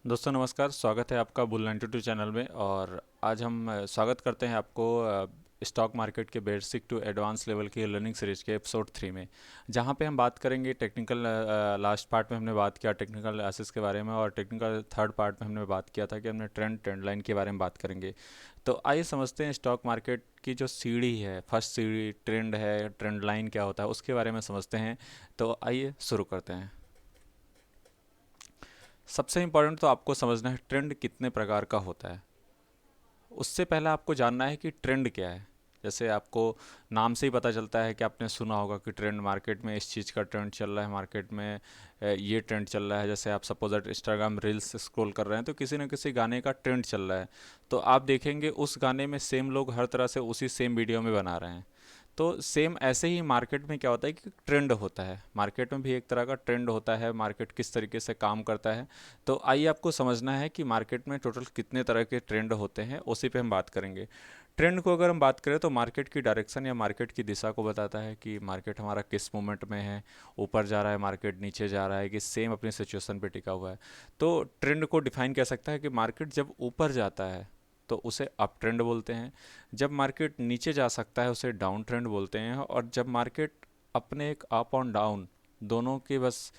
दोस्तों नमस्कार, स्वागत है आपका बुल 92 चैनल में। और आज हम स्वागत करते हैं आपको स्टॉक मार्केट के बेसिक टू एडवांस लेवल की लर्निंग सीरीज के एपिसोड 3 में, जहां पे हम बात करेंगे टेक्निकल। लास्ट पार्ट में हमने बात किया टेक्निकल एनालिसिस के बारे में, और टेक्निकल थर्ड पार्ट में हमने बात किया था कि हमने ट्रेंड लाइन के बारे में बात करेंगे। तो आइए समझते हैं स्टॉक मार्केट की जो सीढ़ी है, फर्स्ट सीढ़ी ट्रेंड है, ट्रेंड लाइन क्या होता है उसके बारे में समझते हैं। तो आइए शुरू करते हैं। सबसे इम्पोर्टेंट तो आपको समझना है ट्रेंड कितने प्रकार का होता है। उससे पहले आपको जानना है कि ट्रेंड क्या है। जैसे आपको नाम से ही पता चलता है कि आपने सुना होगा कि ट्रेंड मार्केट में इस चीज़ का ट्रेंड चल रहा है, मार्केट में ये ट्रेंड चल रहा है। जैसे आप suppose that Instagram reels scroll कर रहे हैं तो किसी न किसी गाने का ट्रेंड चल रहा है, तो आप देखेंगे उस गाने में सेम लोग हर तरह से उसी सेम वीडियो में बना रहे हैं। तो सेम ऐसे ही मार्केट में क्या होता है कि ट्रेंड होता है, मार्केट में भी एक तरह का ट्रेंड होता है, मार्केट किस तरीके से काम करता है। तो आइए आपको समझना है कि मार्केट में टोटल कितने तरह के ट्रेंड होते हैं, उसी पे हम बात करेंगे। ट्रेंड को अगर हम बात करें तो मार्केट की डायरेक्शन या मार्केट की दिशा को बताता है कि मार्केट हमारा किस मोमेंट में है, ऊपर जा रहा है मार्केट, नीचे जा रहा है, कि सेम अपनी सिचुएशन पे टिका हुआ है। तो ट्रेंड को डिफाइन कर सकता है कि मार्केट जब ऊपर जाता है तो उसे अप ट्रेंड बोलते हैं, जब मार्केट नीचे जा सकता है उसे डाउन ट्रेंड बोलते हैं, और जब मार्केट अपने एक अप और डाउन दोनों के बस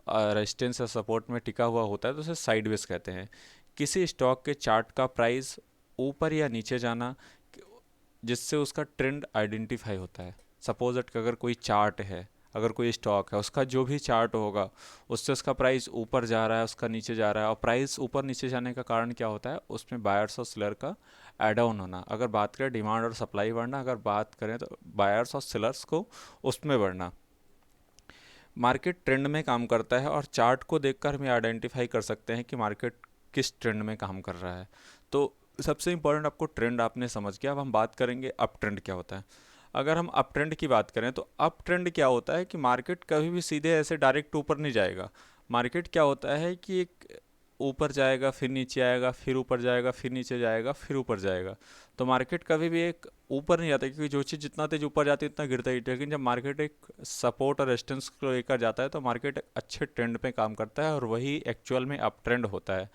रेजिस्टेंस या सपोर्ट में टिका हुआ होता है तो उसे साइडवेज कहते हैं। किसी स्टॉक के चार्ट का प्राइस ऊपर या नीचे जाना जिससे उसका ट्रेंड आइडेंटिफाई होता है। सपोज दैट अगर कोई चार्ट है, अगर कोई स्टॉक है, उसका जो भी चार्ट होगा उससे उसका प्राइस ऊपर जा रहा है, उसका नीचे जा रहा है। और प्राइस ऊपर नीचे जाने का कारण क्या होता है, उसमें बायर्स और सेलर का एड ऑन होना। अगर बात करें डिमांड और सप्लाई बढ़ना, अगर बात करें तो बायर्स और सेलर्स को उसमें बढ़ना। मार्केट ट्रेंड में काम करता है और चार्ट को देखकर हम आइडेंटिफाई कर सकते हैं कि मार्केट किस ट्रेंड में काम कर रहा है। तो सबसे इम्पोर्टेंट आपको ट्रेंड आपने समझ गया। अब हम बात करेंगे अप ट्रेंड क्या होता है। अगर हम अप ट्रेंड की बात करें तो अप ट्रेंड क्या होता है कि मार्केट कभी भी सीधे ऐसे डायरेक्ट ऊपर नहीं जाएगा। मार्केट क्या होता है कि एक ऊपर जाएगा, फिर नीचे आएगा, फिर ऊपर जाएगा, फिर नीचे जाएगा, फिर ऊपर जाएगा। तो मार्केट कभी भी एक ऊपर नहीं जाता, क्योंकि जो चीज़ जितना तेज ऊपर जाती है उतना गिरता ही। लेकिन जब मार्केट एक सपोर्ट और रेजिस्टेंस को लेकर जाता है तो मार्केट अच्छे ट्रेंड पे काम करता है, और वही एक्चुअल में अप ट्रेंड होता है।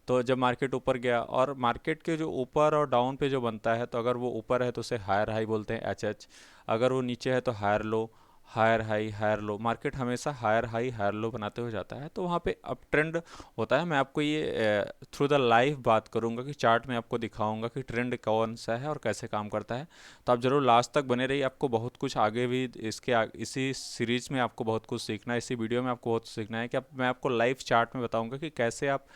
तो जब मार्केट ऊपर गया, और मार्केट के जो ऊपर और डाउन पे जो बनता है, तो अगर वो ऊपर है तो उसे हायर हाई बोलते हैं, एच एच। अगर वो नीचे है तो higher low, higher high, higher low. Market हमेशा हायर हाई हायर लो बनाते हुए जाता है, तो वहाँ पे अप ट्रेंड होता है। मैं आपको ये थ्रू द लाइव बात करूँगा कि चार्ट में आपको दिखाऊंगा कि ट्रेंड कौन सा है और कैसे काम करता है। तो आप ज़रूर लास्ट तक बने रहिए, आपको बहुत कुछ आगे भी इसी सीरीज में आपको बहुत कुछ सीखना है, इसी वीडियो में आपको बहुत सीखना है कि मैं आपको लाइव चार्ट में बताऊंगा कि कैसे आप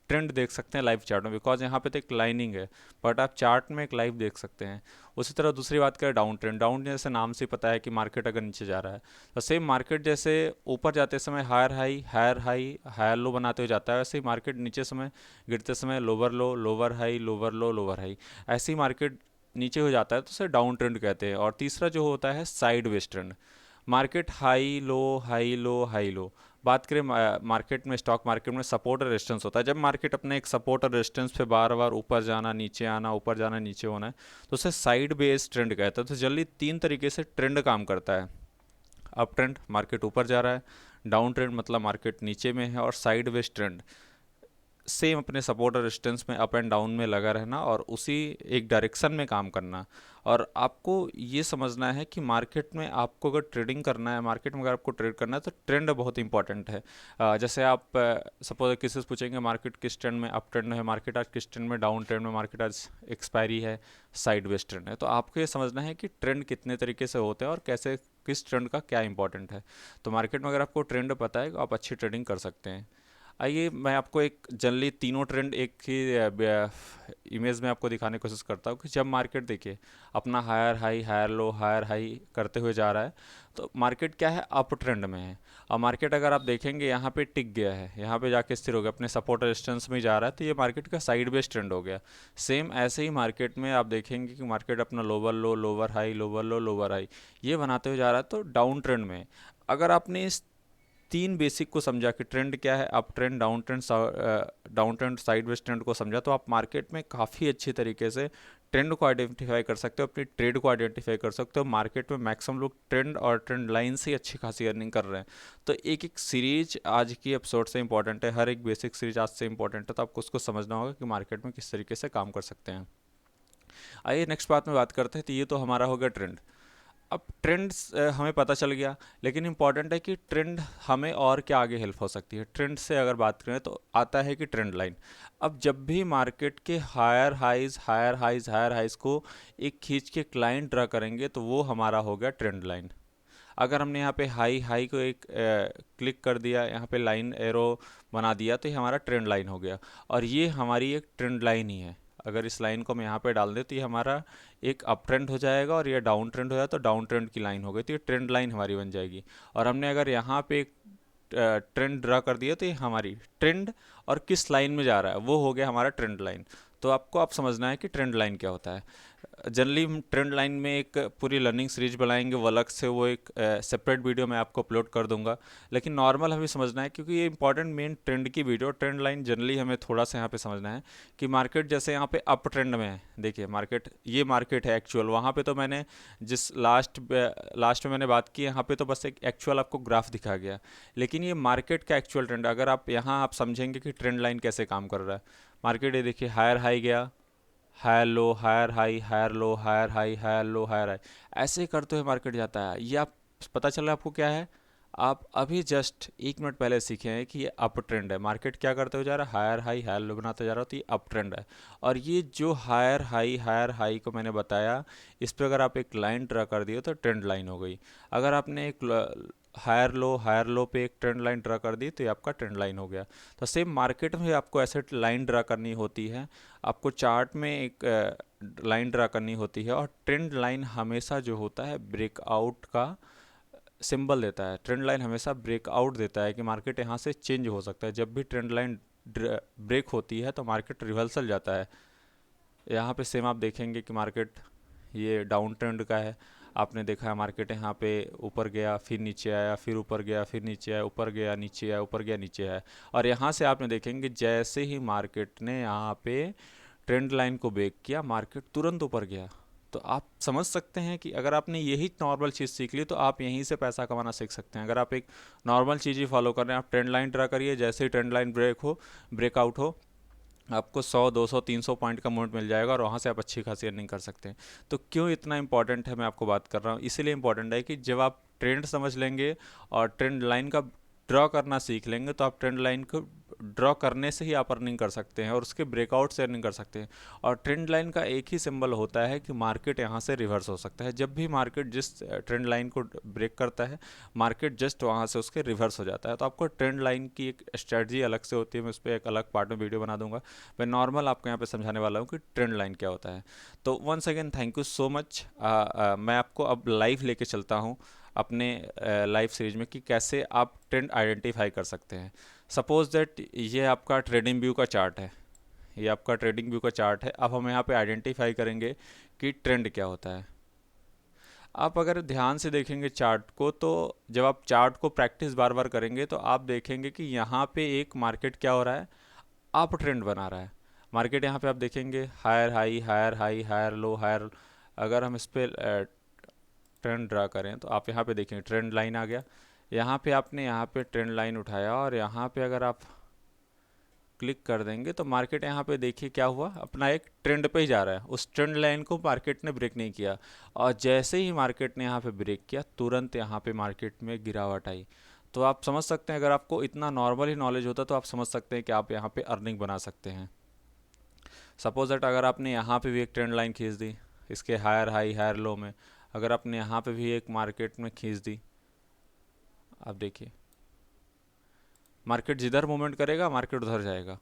ट्रेंड देख सकते हैं लाइव चार्ट में। बिकॉज यहाँ पे तो एक लाइनिंग है, बट आप चार्ट में एक लाइव देख सकते हैं। उसी तरह दूसरी बात करें डाउन ट्रेंड। डाउन जैसे नाम से पता है कि मार्केट अगर नीचे जा रहा है, तो सेम मार्केट जैसे ऊपर जाते समय higher high higher high higher low बनाते हुए जाता है, वैसे ही मार्केट नीचे समय गिरते समय लोअर लो, लोअर हाई, लोअर लो, लोअर हाई, ऐसे ही मार्केट नीचे हो जाता है तो उसे डाउन ट्रेंड कहते हैं। और तीसरा जो होता है side ways trend. Market high low high low high low. बात करें मार्केट में, स्टॉक मार्केट में सपोर्ट और रेजिस्टेंस होता है। जब मार्केट अपने एक सपोर्ट और रेजिस्टेंस पे बार बार ऊपर जाना, नीचे आना, ऊपर जाना, नीचे होना है, तो उसे साइड बेस्ड ट्रेंड कहते हैं। तो जल्दी तीन तरीके से ट्रेंड काम करता है। अप ट्रेंड मार्केट ऊपर जा रहा है, डाउन ट्रेंड मतलब मार्केट नीचे में है, और साइड वेज ट्रेंड सेम अपने सपोर्ट और रेजिस्टेंस में अप एंड डाउन में लगा रहना और उसी एक डायरेक्शन में काम करना। और आपको ये समझना है कि मार्केट में आपको अगर ट्रेडिंग करना है, मार्केट में अगर आपको ट्रेड करना है तो ट्रेंड बहुत इंपॉर्टेंट है। जैसे आप सपोज किसी से पूछेंगे मार्केट किस ट्रेंड में अप ट्रेंड है, मार्केट आज किस ट्रेंड में डाउन ट्रेंड में, मार्केट आज एक्सपायरी है, साइड वेज ट्रेंड है। तो आपको ये समझना है कि ट्रेंड कितने तरीके से होते हैं और कैसे किस ट्रेंड का क्या इंपॉर्टेंट है। तो मार्केट में अगर आपको ट्रेंड पता है तो आप अच्छी ट्रेडिंग कर सकते हैं। आइए मैं आपको एक जनरली तीनों ट्रेंड एक ही इमेज में आपको दिखाने की कोशिश करता हूँ कि जब मार्केट देखिए अपना higher high higher low higher high करते हुए जा रहा है, तो मार्केट क्या है, अप ट्रेंड में है। और मार्केट अगर आप देखेंगे यहाँ पे टिक गया है, यहाँ पे जाके स्थिर हो गया, अपने सपोर्ट रेजिस्टेंस में जा रहा है, तो ये मार्केट का साइड बेस ट्रेंड हो गया। सेम ऐसे ही मार्केट में आप देखेंगे कि मार्केट अपना लोअर लो, लोअर हाई, लोअर लो, लोअर हाई ये बनाते हुए जा रहा है, तो डाउन ट्रेंड में है। अगर आपने इस तीन बेसिक को समझा कि ट्रेंड क्या है, up trend, down trend, down trend, sideways trend को समझा, तो आप मार्केट में काफ़ी अच्छी तरीके से ट्रेंड को आइडेंटिफाई कर सकते हो, अपनी ट्रेड को आइडेंटिफाई कर सकते हो। मार्केट में मैक्सिमम लोग ट्रेंड और ट्रेंड लाइन से ही अच्छी खासी अर्निंग कर रहे हैं। तो एक एक सीरीज आज की एपिसोड से इंपॉर्टेंट है, हर एक बेसिक सीरीज आज से इंपॉर्टेंट है, तो आपको उसको समझना होगा कि मार्केट में किस तरीके से काम कर सकते हैं। आइए नेक्स्ट बात में बात करते हैं। तो ये तो हमारा हो गया ट्रेंड। अब ट्रेंड्स हमें पता चल गया, लेकिन इंपॉर्टेंट है कि ट्रेंड हमें और क्या आगे हेल्प हो सकती है। ट्रेंड से अगर बात करें तो आता है कि ट्रेंड लाइन। अब जब भी मार्केट के हायर हाइज को एक खींच के क्लाइंट ड्रा करेंगे तो वो हमारा हो गया ट्रेंड लाइन। अगर हमने यहाँ पे हाई हाई को एक क्लिक कर दिया, यहाँ पे लाइन एरो बना दिया, तो ये हमारा ट्रेंड लाइन हो गया और ये हमारी एक ट्रेंड लाइन ही है। अगर इस लाइन को हम यहाँ पे डाल दें तो ये हमारा एक अप ट्रेंड हो जाएगा और ये डाउन ट्रेंड हो जाए तो डाउन ट्रेंड की लाइन हो गई, तो ये ट्रेंड लाइन हमारी बन जाएगी। और हमने अगर यहाँ पे एक ट्रेंड ड्रा कर दिया तो ये हमारी ट्रेंड और किस लाइन में जा रहा है वो हो गया हमारा ट्रेंड लाइन। तो आपको आप समझना है कि ट्रेंड लाइन क्या होता है। जनरली हम ट्रेंड लाइन में एक पूरी लर्निंग सीरीज बनाएंगे, वो अलग से, वो एक सेपरेट वीडियो मैं आपको अपलोड कर दूंगा। लेकिन नॉर्मल हमें समझना है, क्योंकि ये इंपॉर्टेंट मेन ट्रेंड की वीडियो, ट्रेंड लाइन जनरली हमें थोड़ा सा यहाँ पे समझना है कि मार्केट जैसे यहाँ पे अप ट्रेंड में है। देखिए मार्केट, ये मार्केट है एक्चुअल, वहाँ पे तो मैंने जिस लास्ट में मैंने बात की, यहाँ पे तो बस एक एक्चुअल आपको ग्राफ दिखा गया, लेकिन ये मार्केट का एक्चुअल ट्रेंड। अगर आप यहाँ आप समझेंगे कि ट्रेंड लाइन कैसे काम कर रहा है। मार्केट ये देखिए हायर हाई गया, higher low, higher high, higher low, higher high, higher low, higher high, ऐसे करते हुए मार्केट जाता है। ये आप पता चला आपको क्या है, आप अभी जस्ट 1 मिनट पहले सीखे हैं कि ये अप ट्रेंड है। मार्केट क्या करते हुए जा रहा है, हायर हाई हायर लो बनाते जा रहा है, तो ये अप ट्रेंड है। और ये जो हायर हाई को मैंने बताया, इस पर अगर आप एक लाइन ड्रा कर दिए तो ट्रेंड लाइन हो गई। अगर आपने एक हायर लो पे एक ट्रेंड लाइन ड्रा कर दी तो ये आपका ट्रेंड लाइन हो गया। तो सेम मार्केट में आपको ऐसे लाइन ड्रा करनी होती है, आपको चार्ट में एक लाइन ड्रा करनी होती है। और ट्रेंड लाइन हमेशा जो होता है ब्रेकआउट का सिंबल देता है। ट्रेंड लाइन हमेशा ब्रेकआउट देता है कि मार्केट यहाँ से चेंज हो सकता है। जब भी ट्रेंड लाइन ब्रेक होती है तो मार्केट रिवर्सल जाता है। यहाँ पे सेम आप देखेंगे कि मार्केट ये डाउन ट्रेंड का है। आपने देखा है मार्केट यहाँ पे ऊपर गया, फिर नीचे आया, फिर ऊपर गया, फिर नीचे आया, ऊपर गया, नीचे आया, ऊपर गया, नीचे आया। और यहाँ से आपने देखेंगे जैसे ही मार्केट ने यहाँ पे ट्रेंड लाइन को ब्रेक किया, मार्केट तुरंत ऊपर गया। तो आप समझ सकते हैं कि अगर आपने यही नॉर्मल चीज़ सीख ली तो आप यहीं से पैसा कमाना सीख सकते हैं। अगर आप एक नॉर्मल चीज़ ही फॉलो कर रहे हैं, आप ट्रेंड लाइन ड्रा करिए, जैसे ही ट्रेंड लाइन ब्रेकआउट हो, आपको 100 200 300 पॉइंट का मूवमेंट मिल जाएगा और वहाँ से आप अच्छी खासी अर्निंग कर सकते हैं। तो क्यों इतना इंपॉर्टेंट है मैं आपको बात कर रहा हूँ, इसीलिए इंपॉर्टेंट है कि जब आप ट्रेंड समझ लेंगे और ट्रेंड लाइन का ड्रॉ करना सीख लेंगे तो आप ट्रेंड लाइन को ड्रॉ करने से ही आप अर्निंग कर सकते हैं और उसके ब्रेकआउट से अर्निंग कर सकते हैं। और ट्रेंड लाइन का एक ही सिंबल होता है कि मार्केट यहाँ से रिवर्स हो सकता है। जब भी मार्केट जिस ट्रेंड लाइन को ब्रेक करता है, मार्केट जस्ट वहाँ से उसके रिवर्स हो जाता है। तो आपको ट्रेंड लाइन की एक स्ट्रेटजी अलग से होती है, मैं उस पर एक अलग पार्ट में वीडियो बना दूंगा। मैं नॉर्मल आपको यहाँ पे समझाने वाला हूँ कि ट्रेंड लाइन क्या होता है। तो once again thank you so much. मैं आपको अब लाइव लेके चलता हूँ अपने लाइव सीरीज में कि कैसे आप ट्रेंड आइडेंटिफाई कर सकते हैं। सपोज दैट ये आपका ट्रेडिंग व्यू का चार्ट है, ये आपका ट्रेडिंग व्यू का चार्ट है। अब हम यहाँ पे आइडेंटिफाई करेंगे कि ट्रेंड क्या होता है। आप अगर ध्यान से देखेंगे चार्ट को, तो जब आप चार्ट को प्रैक्टिस बार बार करेंगे तो आप देखेंगे कि यहाँ पे एक मार्केट क्या हो रहा है, अप ट्रेंड बना रहा है। मार्केट यहाँ पे आप देखेंगे higher high, higher high, higher low, higher. अगर हम इस पर ट्रेंड ड्रा करें तो आप यहाँ पे देखेंगे ट्रेंड लाइन आ गया। यहाँ पे आपने यहाँ पे ट्रेंड लाइन उठाया और यहाँ पे अगर आप क्लिक कर देंगे तो मार्केट यहाँ पे देखिए क्या हुआ, अपना एक ट्रेंड पे ही जा रहा है। उस ट्रेंड लाइन को मार्केट ने ब्रेक नहीं किया और जैसे ही मार्केट ने यहाँ पे ब्रेक किया, तुरंत यहाँ पे मार्केट में गिरावट आई। तो आप समझ सकते हैं, अगर आपको इतना नॉर्मल ही नॉलेज होता तो आप समझ सकते हैं कि आप यहाँ पे अर्निंग बना सकते हैं। सपोज दैट अगर आपने यहाँ पे भी एक ट्रेंड लाइन खींच दी, इसके हायर हाई हायर लो में, अगर आपने यहाँ पे भी एक मार्केट में खींच दी, आप देखिए मार्केट जिधर मूवमेंट करेगा मार्केट उधर जाएगा।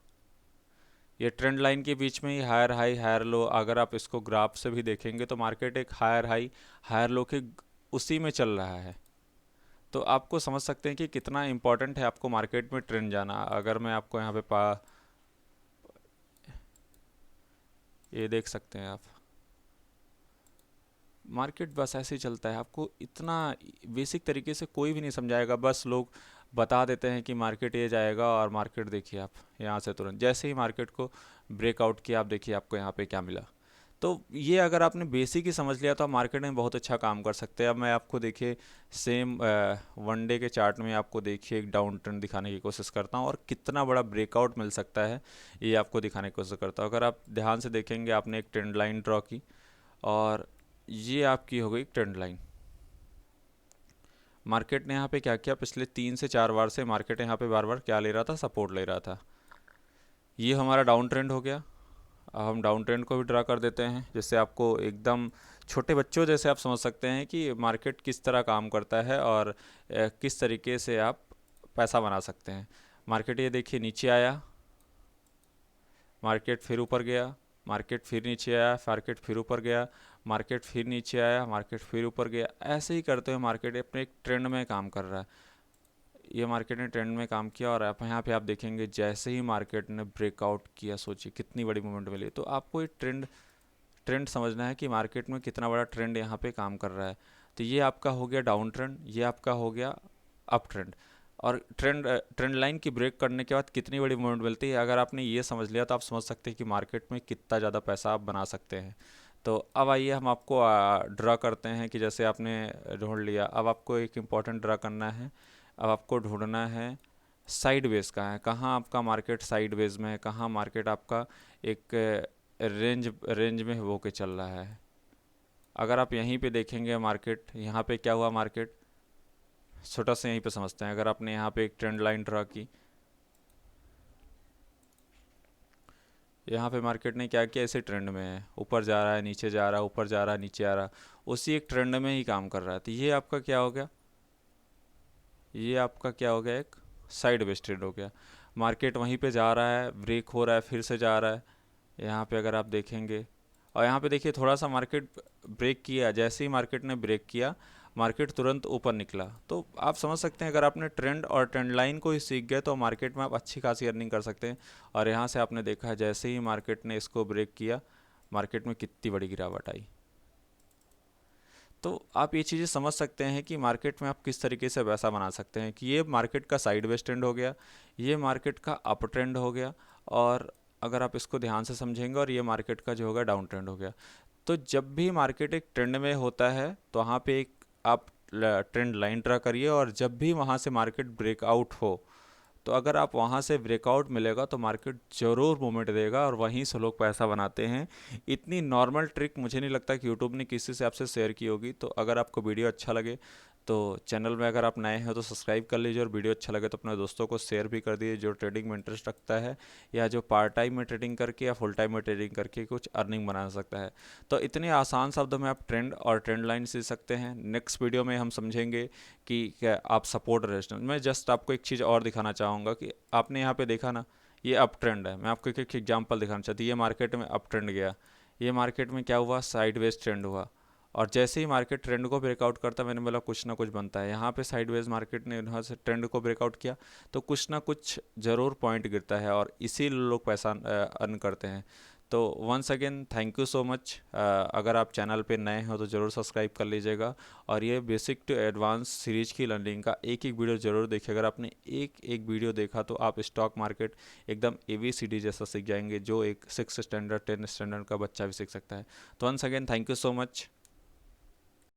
ये ट्रेंड लाइन के बीच में ही हायर हाई हायर लो, अगर आप इसको ग्राफ से भी देखेंगे तो मार्केट एक हायर हाई हायर लो के उसी में चल रहा है। तो आपको समझ सकते हैं कि कितना इंपॉर्टेंट है आपको मार्केट में ट्रेंड जाना। अगर मैं आपको यहाँ पे ये देख सकते हैं आप, मार्केट बस ऐसे ही चलता है। आपको इतना बेसिक तरीके से कोई भी नहीं समझाएगा, बस लोग बता देते हैं कि मार्केट ये जाएगा और मार्केट देखिए आप यहाँ से तुरंत जैसे ही मार्केट को ब्रेकआउट किया, आप देखिए आपको यहाँ पे क्या मिला। तो ये अगर आपने बेसिक ही समझ लिया तो आप मार्केट में बहुत अच्छा काम कर सकते हैं। अब मैं आपको देखिए सेम वन डे के चार्ट में आपको देखिए एक डाउन ट्रेंड दिखाने की कोशिश करता हूँ और कितना बड़ा ब्रेकआउट मिल सकता है ये आपको दिखाने की कोशिश करता हूँ। अगर आप ध्यान से देखेंगे, आपने एक ट्रेंड लाइन ड्रॉ की और ये आपकी हो गई ट्रेंड लाइन। मार्केट ने यहाँ पे क्या किया, पिछले 3 से 4 बार से मार्केट यहाँ पे बार बार क्या ले रहा था, सपोर्ट ले रहा था। ये हमारा डाउन ट्रेंड हो गया। अब हम डाउन ट्रेंड को भी ड्रा कर देते हैं, जिससे आपको एकदम छोटे बच्चों जैसे आप समझ सकते हैं कि मार्केट किस तरह काम करता है और किस तरीके से आप पैसा बना सकते हैं। मार्केट ये देखिए नीचे आया, मार्केट फिर ऊपर गया, मार्केट फिर नीचे आया, मार्केट फिर ऊपर गया, मार्केट फिर नीचे आया, मार्केट फिर ऊपर गया। ऐसे ही करते हुए मार्केट अपने एक ट्रेंड में काम कर रहा है। ये मार्केट ने ट्रेंड में काम किया और आप यहाँ पे आप देखेंगे जैसे ही मार्केट ने ब्रेकआउट किया, सोचिए कितनी बड़ी मूवमेंट मिली। तो आपको ये ट्रेंड ट्रेंड समझना है कि मार्केट में कितना बड़ा ट्रेंड यहाँ पे काम कर रहा है। तो ये आपका हो गया डाउन ट्रेंड, ये आपका हो गया अप ट्रेंड। और ट्रेंड लाइन की ब्रेक करने के बाद कितनी बड़ी मूवमेंट मिलती है, अगर आपने ये समझ लिया तो आप समझ सकते हैं कि मार्केट में कितना ज़्यादा पैसा आप बना सकते हैं। तो अब आइए हम आपको ड्रा करते हैं कि जैसे आपने ढूंढ लिया, अब आपको एक इम्पॉर्टेंट ड्रा करना है। अब आपको ढूंढना है साइड वेज कहाँ है, कहाँ आपका मार्केट साइड वेज में है, कहाँ मार्केट आपका एक रेंज रेंज में होके चल रहा है। अगर आप यहीं पे देखेंगे मार्केट, यहाँ पे क्या हुआ, मार्केट छोटा सा यहीं पे समझते हैं। अगर आपने यहाँ पे एक ट्रेंड लाइन ड्रा की, यहाँ पे मार्केट ने क्या किया, इसी ट्रेंड में है, ऊपर जा रहा है नीचे जा रहा है, ऊपर जा रहा है नीचे आ रहा है, उसी एक ट्रेंड में ही काम कर रहा है। तो ये आपका क्या हो गया, ये आपका क्या हो गया, एक साइड वेज ट्रेंड हो गया। मार्केट वहीं पे जा रहा है, ब्रेक हो रहा है, फिर से जा रहा है। यहाँ पे अगर आप देखेंगे और यहाँ पे देखिए थोड़ा सा मार्केट ब्रेक किया, जैसे ही मार्केट ने ब्रेक किया मार्केट तुरंत ऊपर निकला। तो आप समझ सकते हैं अगर आपने ट्रेंड और ट्रेंड लाइन को ही सीख गए तो मार्केट में आप अच्छी खासी अर्निंग कर सकते हैं। और यहाँ से आपने देखा है जैसे ही मार्केट ने इसको ब्रेक किया, मार्केट में कितनी बड़ी गिरावट आई। तो आप ये चीज़ें समझ सकते हैं कि मार्केट में आप किस तरीके से पैसा बना सकते हैं, कि ये मार्केट का साइडवेज ट्रेंड हो गया, ये मार्केट का अप ट्रेंड हो गया, और अगर आप इसको ध्यान से समझेंगे, और ये मार्केट का जो होगा डाउन ट्रेंड हो गया। तो जब भी मार्केट एक ट्रेंड में होता है तो वहाँ पे एक आप ट्रेंड लाइन ड्रा करिए, और जब भी वहाँ से मार्केट ब्रेकआउट हो तो अगर आप वहाँ से ब्रेकआउट मिलेगा तो मार्केट ज़रूर मूवमेंट देगा, और वहीं से लोग पैसा बनाते हैं। इतनी नॉर्मल ट्रिक मुझे नहीं लगता कि यूट्यूब ने किसी से आपसे शेयर की होगी। तो अगर आपको वीडियो अच्छा लगे तो चैनल में अगर आप नए हैं तो सब्सक्राइब कर लीजिए, और वीडियो अच्छा लगे तो अपने दोस्तों को शेयर भी कर दीजिए जो ट्रेडिंग में इंटरेस्ट रखता है, या जो पार्ट टाइम में ट्रेडिंग करके या फुल टाइम में ट्रेडिंग करके कुछ अर्निंग बना सकता है। तो इतने आसान शब्दों में आप ट्रेंड और ट्रेंड लाइन सीख सकते हैं। नेक्स्ट वीडियो में हम समझेंगे कि क्या आप सपोर्ट रेजिस्टेंस। मैं जस्ट आपको एक चीज़ और दिखाना चाहूँगा कि आपने यहाँ पे देखा ना, ये अप ट्रेंड है। मैं आपको एक एग्जांपल दिखाना चाहती हूँ। ये मार्केट में अप ट्रेंड गया, ये मार्केट में क्या हुआ, साइडवेज ट्रेंड हुआ, और जैसे ही मार्केट ट्रेंड को ब्रेकआउट करता है, मैंने बोला कुछ ना कुछ बनता है। यहाँ पे साइडवेज मार्केट ने यहाँ से ट्रेंड को ब्रेकआउट किया तो कुछ ना कुछ ज़रूर पॉइंट गिरता है, और इसी लोग पैसा अर्न करते हैं। तो once again thank you so much. अगर आप चैनल पे नए हो तो ज़रूर सब्सक्राइब कर लीजिएगा, और ये बेसिक टू एडवांस सीरीज की लर्निंग का एक एक वीडियो ज़रूर देखिए। अगर आपने एक एक वीडियो देखा तो आप स्टॉक मार्केट एकदम ABCD जैसा सीख जाएंगे, जो एक 6 स्टैंडर्ड 10 स्टैंडर्ड का बच्चा भी सीख सकता है। तो once again thank you so much.